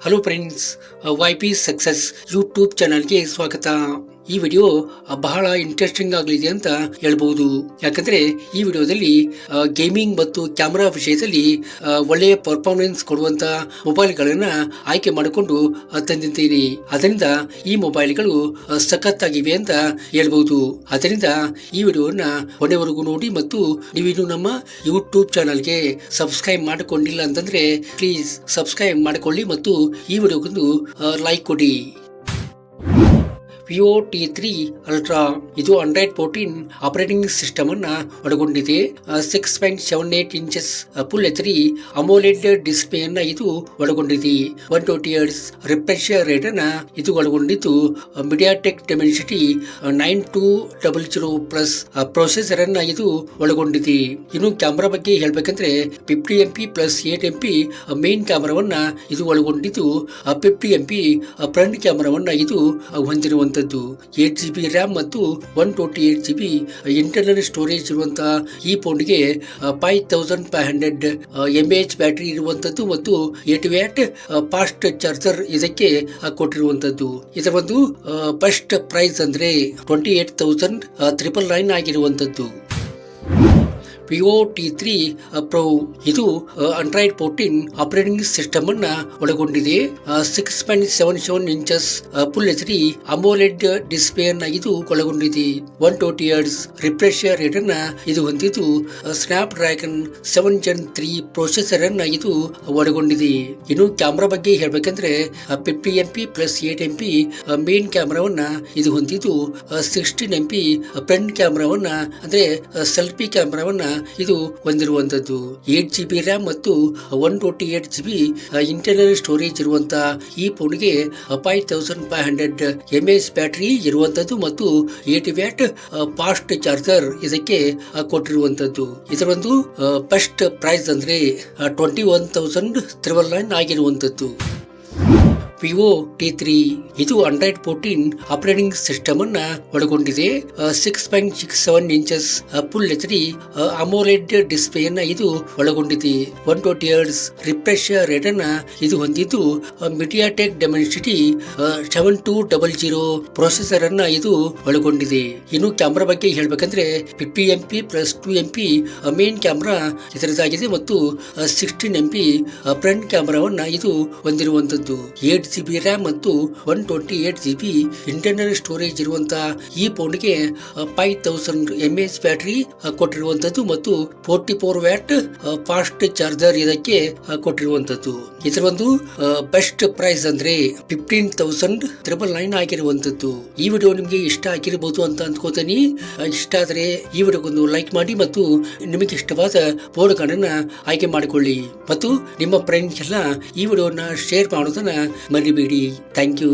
Hello friends, YP success YouTube ಚಾನಲ್ಗೆ ಸ್ವಾಗತ. ಈ ವಿಡಿಯೋ ಬಹಳ ಇಂಟ್ರೆಸ್ಟಿಂಗ್ ಆಗಲಿದೆ ಅಂತ ಹೇಳ್ಬಹುದು. ಯಾಕಂದ್ರೆ ಈ ವಿಡಿಯೋದಲ್ಲಿ ಗೇಮಿಂಗ್ ಮತ್ತು ಕ್ಯಾಮೆರಾ ವಿಷಯದಲ್ಲಿ ಒಳ್ಳೆಯ ಪರ್ಫಾರ್ಮೆನ್ಸ್ ಕೊಡುವಂತ ಮೊಬೈಲ್ಗಳನ್ನ ಆಯ್ಕೆ ಮಾಡಿಕೊಂಡು ತಂದಿದ್ದೀನಿ. ಅದರಿಂದ ಈ ಮೊಬೈಲ್ಗಳು ಸಖತ್ತಾಗಿವೆ ಅಂತ ಹೇಳ್ಬಹುದು. ಅದರಿಂದ ಈ ವಿಡಿಯೋನ ಕೊನೆವರೆಗೂ ನೋಡಿ ಮತ್ತು ನೀವಿನ್ನು ನಮ್ಮ ಯೂಟ್ಯೂಬ್ ಚಾನಲ್ಗೆ ಸಬ್ಸ್ಕ್ರೈಬ್ ಮಾಡಿಕೊಂಡಿಲ್ಲ ಅಂತಂದ್ರೆ ಪ್ಲೀಸ್ ಸಬ್ಸ್ಕ್ರೈಬ್ ಮಾಡಿಕೊಳ್ಳಿ ಮತ್ತು ಈ ವಿಡಿಯೋಗೊಂದು ಲೈಕ್ ಕೊಡಿ. Vivo T3 Ultra ಇದು Android 14 ಆಪರೇಟಿಂಗ್ ಸಿಸ್ಟಮ್ ಅನ್ನ ಒಳಗೊಂಡಿದೆ. 6.78 ಇಂಚಸ್ ಫುಲ್ HD ಅಮೋಲೆಡ್ ಡಿಸ್ಪ್ಲೇ ಅನ್ನ ಇದು ಒಳಗೊಂಡಿದೆ. 120 Hz ರಿಫ್ರೆಶ್ ರೇಟ್ ಅನ್ನ ಇದು ಒಳಗೊಂಡಿದ್ದು ಮೀಡಿಯಾಟೆಕ್ ಡೆಮೆನ್ಸಿಟಿ 9200 ಪ್ಲಸ್ ಪ್ರೊಸೆಸರ್ ಅನ್ನ ಇದು ಒಳಗೊಂಡಿದೆ. ಇನ್ನು ಕ್ಯಾಮೆರಾ ಬಗ್ಗೆ ಹೇಳ್ಬೇಕಂದ್ರೆ 50 MP ಪ್ಲಸ್ 8 MP ಮೇನ್ ಕ್ಯಾಮೆರಾವನ್ನ ಇದು ಒಳಗೊಂಡಿದ್ದು 50 MP ಫ್ರಂಟ್ ಕ್ಯಾಮೆರಾವನ್ನ ಇದು ಹೊಂದಿರುವಂತ 8GB ರ್ಯಾಮ್ ಮತ್ತು 128GB ಇಂಟರ್ನಲ್ ಸ್ಟೋರೇಜ್ ಇರುವಂತಹ ಈ ಫೋನ್ಗೆ 5500 mAh ಬ್ಯಾಟರಿ ಇರುವಂತದ್ದು ಮತ್ತು 8 ವ್ಯಾಟ್ ಫಾಸ್ಟ್ ಚಾರ್ಜರ್ ಇದಕ್ಕೆ ಕೊಟ್ಟಿರುವಂತದ್ದು. ಇದರ ಒಂದು ಫಸ್ಟ್ ಪ್ರೈಸ್ ಅಂದ್ರೆ 28,999 ಆಗಿರುವಂತದ್ದು. Vivo T3 Pro ಇದು Android 14 ಆಪರೇಟಿಂಗ್ ಸಿಸ್ಟಮ್ ಅನ್ನ ಒಳಗೊಂಡಿದೆ. 6.77 ಇಂಚಸ್ ಫುಲ್ HD ಅಮೋಲೆಡ್ ಡಿಸ್ಪ್ಲೇ ಅನ್ನ ಇದು ಒಳಗೊಂಡಿದೆ. 120 Hz ರಿಫ್ರೆಶ್ ರೇಟ್ ಅನ್ನ ಇದು ಹೊಂದಿದ್ದು ಸ್ನ್ಯಾಪ್ ಡ್ರ್ಯಾಗನ್ 7 Gen 3 ಪ್ರೊಸೆಸರ್ ಅನ್ನ ಇದು ಒಳಗೊಂಡಿದೆ. ಇನ್ನು ಕ್ಯಾಮೆರಾ ಬಗ್ಗೆ ಹೇಳ್ಬೇಕಂದ್ರೆ 50 MP ಪ್ಲಸ್ 8 MP ಮೇನ್ ಕ್ಯಾಮೆರಾವನ್ನ ಇದು ಹೊಂದಿದ್ದು 16 MP ಫ್ರಂಟ್ ಕ್ಯಾಮೆರಾವನ್ನ ಅಂದ್ರೆ ಸೆಲ್ಫಿ ಕ್ಯಾಮೆರಾವನ್ನ ಇದು ಹೊಂದಿರುವಂತದ್ದು. 8GB ರ್ಯಾಮ್ ಮತ್ತು 128GB ಇಂಟರ್ನಲ್ ಸ್ಟೋರೇಜ್ ಇರುವಂತಹ ಈ ಫೋನ್ಗೆ 5500 mAh ಬ್ಯಾಟರಿ ಇರುವಂತದ್ದು ಮತ್ತು 8 ವ್ಯಾಟ್ ಫಾಸ್ಟ್ ಚಾರ್ಜರ್ ಇದಕ್ಕೆ ಕೊಟ್ಟಿರುವಂತದ್ದು. ಇದರ ಒಂದು ಫಸ್ಟ್ ಪ್ರೈಸ್ ಅಂದ್ರೆ 21,999 ಆಗಿರುವಂತದ್ದು. Vivo T3 ಇದು Android 14 ಆಪರೇಟಿಂಗ್ ಸಿಸ್ಟಮ್ ಅನ್ನ ಒಳಗೊಂಡಿದೆ. 6.67 ಇಂಚಸ್ ಫುಲ್ HD ಅಮೋಲೆಡ್ ಡಿಸ್ಪ್ಲೇ ಅನ್ನ ಇದು ಒಳಗೊಂಡಿದೆ. 120 Hz ರಿಫ್ರೆಶ್ ರೇಟ್ ಅನ್ನ ಇದು ಹೊಂದಿದ್ದು ಮೀಡಿಯಾಟೆಕ್ ಡೆಮೆನ್ಸಿಟಿ 7200 ಪ್ರೊಸೆಸರ್ ಅನ್ನ ಇದು ಒಳಗೊಂಡಿದೆ. ಇನ್ನು ಕ್ಯಾಮೆರಾ ಬಗ್ಗೆ ಹೇಳ್ಬೇಕಂದ್ರೆ 50 MP plus 2 MP main camera ಇದರದಾಗಿದೆ ಮತ್ತು 16 MP ಫ್ರಂಟ್ ಕ್ಯಾಮೆರಾವನ್ನ ಇದು ಹೊಂದಿರುವಂತದ್ದು. 8GB ರ್ಯಾಮ್ ಮತ್ತು 128GB ಇಂಟರ್ನಲ್ ಸ್ಟೋರೇಜ್ ಇರುವಂತಹ ಈ ಫೋನ್ಗೆ 5000 mAh ಬ್ಯಾಟರಿ ಕೊಟ್ಟಿರುವಂತದ್ದು ಮತ್ತು 44 ವ್ಯಾಟ್ ಫಾಸ್ಟ್ ಚಾರ್ಜರ್ ಇದಕ್ಕೆ ಕೊಟ್ಟಿರುವಂತದ್ದು. ಇದರ ಒಂದು ಬೆಸ್ಟ್ ಪ್ರೈಸ್ ಅಂದ್ರೆ 15,999 ಆಗಿರುವಂತದ್ದು. ಈ ವಿಡಿಯೋ ನಿಮ್ಗೆ ಇಷ್ಟ ಆಗಿರಬಹುದು ಅಂತ ಅಂದ್ಕೋತೀನಿ. ಇಷ್ಟ ಆದ್ರೆ ಈ ವಿಡಿಯೋಗೊಂದು ಲೈಕ್ ಮಾಡಿ ಮತ್ತು ನಿಮಗೆ ಇಷ್ಟವಾದ ಫೋನ್ಗಳನ್ನ ಆಯ್ಕೆ ಮಾಡಿಕೊಳ್ಳಿ ಮತ್ತು ನಿಮ್ಮ ಫ್ರೆಂಡ್ಸ್ ಎಲ್ಲ ಈ ವಿಡಿಯೋನ ಶೇರ್ ಮಾಡೋದನ್ನ ಮರಿಬೇಡಿ. Thank you.